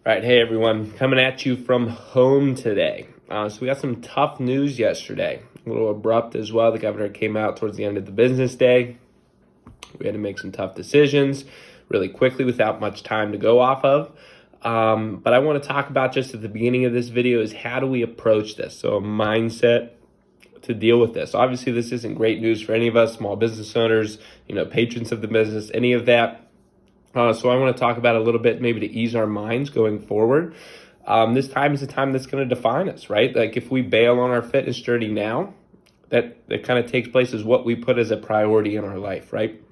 All right, hey everyone, coming at you from home today. So we got some tough news yesterday, a little abrupt as well. The governor came out towards the end of the business day. We had to make some tough decisions really quickly without much time to go off of. But I want to talk about just at the beginning of this video is how do we approach this? So a mindset to deal with this. Obviously, this isn't great news for any of us, small business owners, patrons of the business, any of that. So I want to talk about a little bit maybe to ease our minds going forward. This time is the time that's going to define us, right? Like if we bail on our fitness journey now, that kind of takes place as what we put as a priority in our life, right?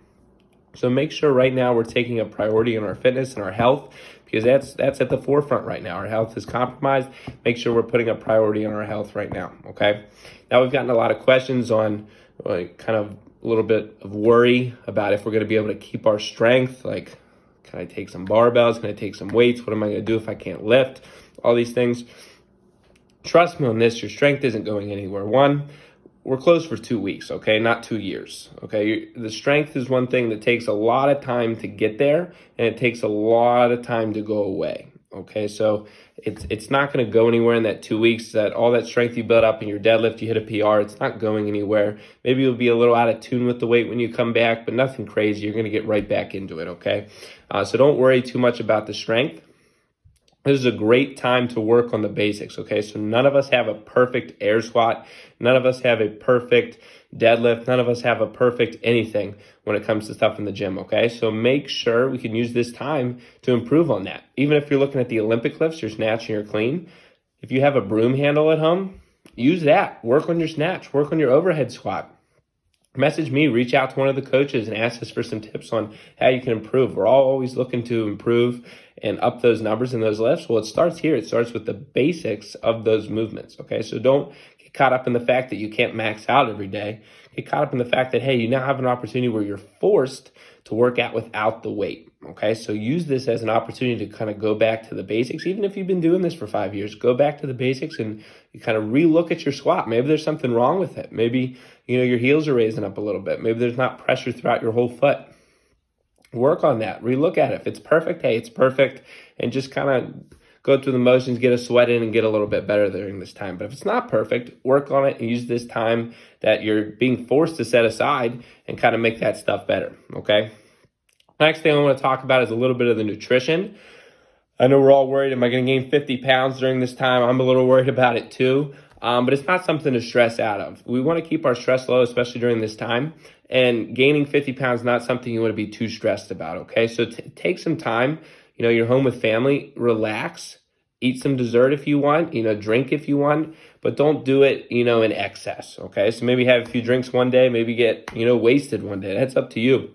So make sure right now we're taking a priority in our fitness and our health because that's at the forefront right now. Our health is compromised. Make sure we're putting a priority on our health right now, okay? Now we've gotten a lot of questions on kind of a little bit of worry about if we're going to be able to keep our strength, like can I take some barbells? Can I take some weights? What am I going to do if I can't lift? All these things. Trust me on this, your strength isn't going anywhere. One, we're closed for 2 weeks, okay? Not 2 years, okay? The strength is one thing that takes a lot of time to get there, and it takes a lot of time to go away, okay? So it's not going to go anywhere in that 2 weeks. That all that strength you built up in your deadlift, you hit a PR, it's not going anywhere. Maybe you'll be a little out of tune with the weight when you come back, but nothing crazy. You're going to get right back into it, okay? So don't worry too much about the strength. This is a great time to work on the basics, okay? So none of us have a perfect air squat. None of us have a perfect deadlift. None of us have a perfect anything when it comes to stuff in the gym, okay? So make sure we can use this time to improve on that. Even if you're looking at the Olympic lifts, your snatch and your clean, if you have a broom handle at home, use that. Work on your snatch. Work on your overhead squat. Message me, reach out to one of the coaches and ask us for some tips on how you can improve. We're all always looking to improve and up those numbers and those lifts. Well, it starts here. It starts with the basics of those movements, okay? So don't get caught up in the fact that you can't max out every day. Get caught up in the fact that, hey, you now have an opportunity where you're forced to work out without the weight, okay? So use this as an opportunity to kind of go back to the basics. Even if you've been doing this for 5 years, go back to the basics and you kind of relook at your squat. Maybe there's something wrong with it. Maybe, your heels are raising up a little bit. Maybe there's not pressure throughout your whole foot. Work on that. Relook at it. If it's perfect, hey, it's perfect. And just kind of go through the motions, get a sweat in, and get a little bit better during this time. But if it's not perfect, work on it and use this time that you're being forced to set aside and kind of make that stuff better, okay? Next thing I want to talk about is a little bit of the nutrition. I know we're all worried, am I going to gain 50 pounds during this time? I'm a little worried about it too. But it's not something to stress out of. We want to keep our stress low, especially during this time. And gaining 50 pounds is not something you want to be too stressed about, okay? So take some time. You're home with family, relax, eat some dessert if you want, drink if you want, but don't do it, in excess, okay? So maybe have a few drinks one day, maybe get, wasted one day. That's up to you.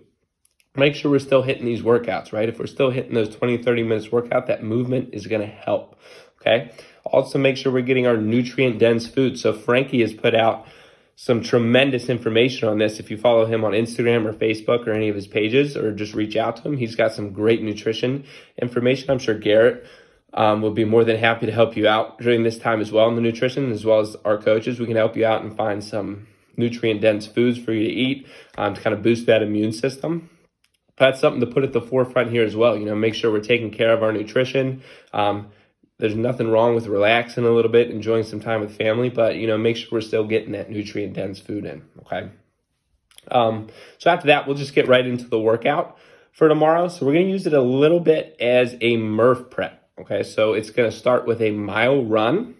Make sure we're still hitting these workouts, right? If we're still hitting those 20, 30 minutes workout, that movement is going to help, okay? Also, make sure we're getting our nutrient-dense food. So Frankie has put out some tremendous information on this. If you follow him on Instagram or Facebook or any of his pages, or just reach out to him, he's got some great nutrition information. I'm sure Garrett will be more than happy to help you out during this time as well in the nutrition, as well as our coaches. We can help you out and find some nutrient-dense foods for you to eat to kind of boost that immune system. That's something to put at the forefront here as well. Make sure we're taking care of our nutrition. There's nothing wrong with relaxing a little bit, enjoying some time with family, but, make sure we're still getting that nutrient-dense food in, okay? So after that, we'll just get right into the workout for tomorrow. So we're going to use it a little bit as a Murph prep, okay? So it's going to start with a mile run.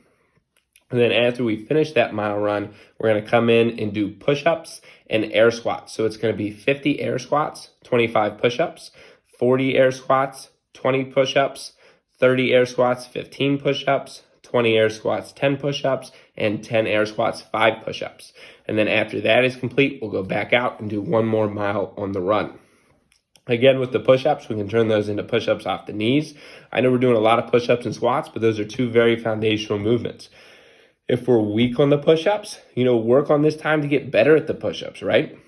And then after we finish that mile run, we're going to come in and do push-ups and air squats. So it's going to be 50 air squats, 25 push-ups, 40 air squats, 20 push-ups, 30 air squats, 15 push-ups, 20 air squats, 10 push-ups, and 10 air squats, 5 push-ups. And then after that is complete, we'll go back out and do one more mile on the run. Again, with the push-ups, we can turn those into push-ups off the knees. I know we're doing a lot of push-ups and squats, but those are two very foundational movements. If we're weak on the push-ups, work on this time to get better at the push-ups, right?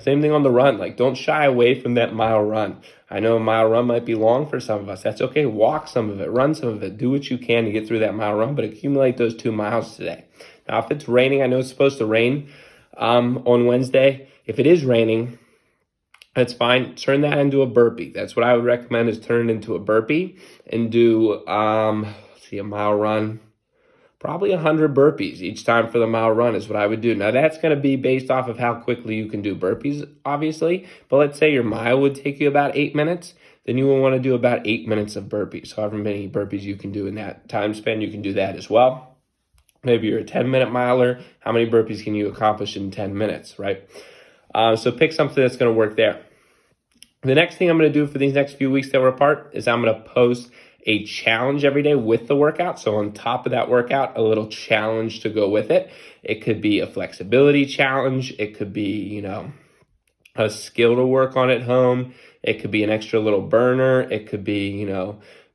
Same thing on the run. Don't shy away from that mile run. I know a mile run might be long for some of us. That's okay. Walk some of it, run some of it, do what you can to get through that mile run, but accumulate those 2 miles today. Now, if it's raining, I know it's supposed to rain on Wednesday. If it is raining, That's fine. Turn that into a burpee. That's what I would recommend, is turn it into a burpee and do, a mile run. Probably 100 burpees each time for the mile run is what I would do. Now, that's going to be based off of how quickly you can do burpees, obviously. But let's say your mile would take you about 8 minutes. Then you will want to do about 8 minutes of burpees. So however many burpees you can do in that time span, you can do that as well. Maybe you're a 10-minute miler. How many burpees can you accomplish in 10 minutes, right? So pick something that's going to work there. The next thing I'm going to do for these next few weeks that we're apart is I'm going to post a challenge every day with the workout. So on top of that workout, a little challenge to go with it. It could be a flexibility challenge. It could be, a skill to work on at home. It could be an extra little burner. It could be,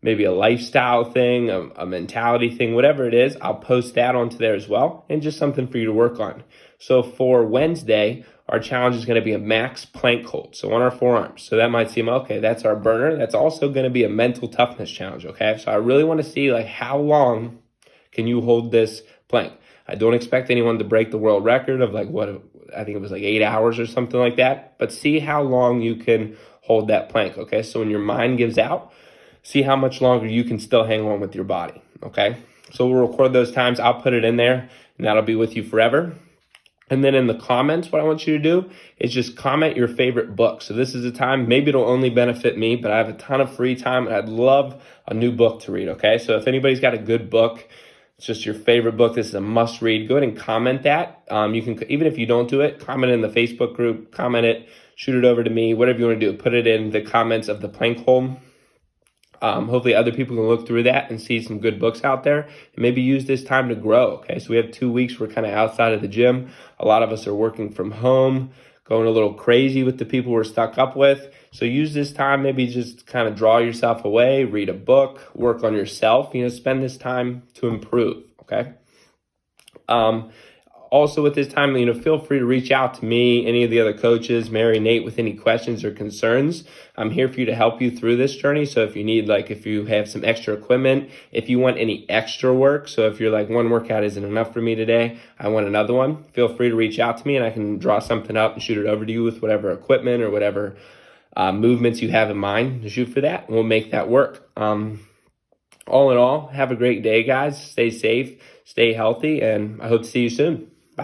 maybe a lifestyle thing, a mentality thing, whatever it is. I'll post that onto there as well, and just something for you to work on. So for Wednesday, our challenge is going to be a max plank hold, so on our forearms. So that might seem, okay, that's our burner. That's also going to be a mental toughness challenge, okay? So I really want to see, how long can you hold this plank? I don't expect anyone to break the world record of, I think it was 8 hours or something like that, but see how long you can hold that plank, okay? So when your mind gives out, see how much longer you can still hang on with your body, okay? So we'll record those times. I'll put it in there, and that'll be with you forever. And then in the comments, what I want you to do is just comment your favorite book. So this is a time, maybe it'll only benefit me, but I have a ton of free time, and I'd love a new book to read, okay? So if anybody's got a good book, it's just your favorite book, this is a must read, go ahead and comment that. You can, even if you don't do it, comment in the Facebook group, comment it, shoot it over to me, whatever you want to do. Put it in the comments of the plank hold. Hopefully other people can look through that and see some good books out there, and maybe use this time to grow, okay? So we have 2 weeks, we're kind of outside of the gym. A lot of us are working from home, going a little crazy with the people we're stuck up with. So use this time, maybe just kind of draw yourself away, read a book, work on yourself, spend this time to improve, okay? Also with this time, feel free to reach out to me, any of the other coaches, Mary, Nate, with any questions or concerns. I'm here for you to help you through this journey. So if you need, if you have some extra equipment, if you want any extra work, so if you're one workout isn't enough for me today, I want another one, feel free to reach out to me, and I can draw something up and shoot it over to you with whatever equipment or whatever movements you have in mind to shoot for that, and we'll make that work. All in all, have a great day, guys. Stay safe, stay healthy, and I hope to see you soon.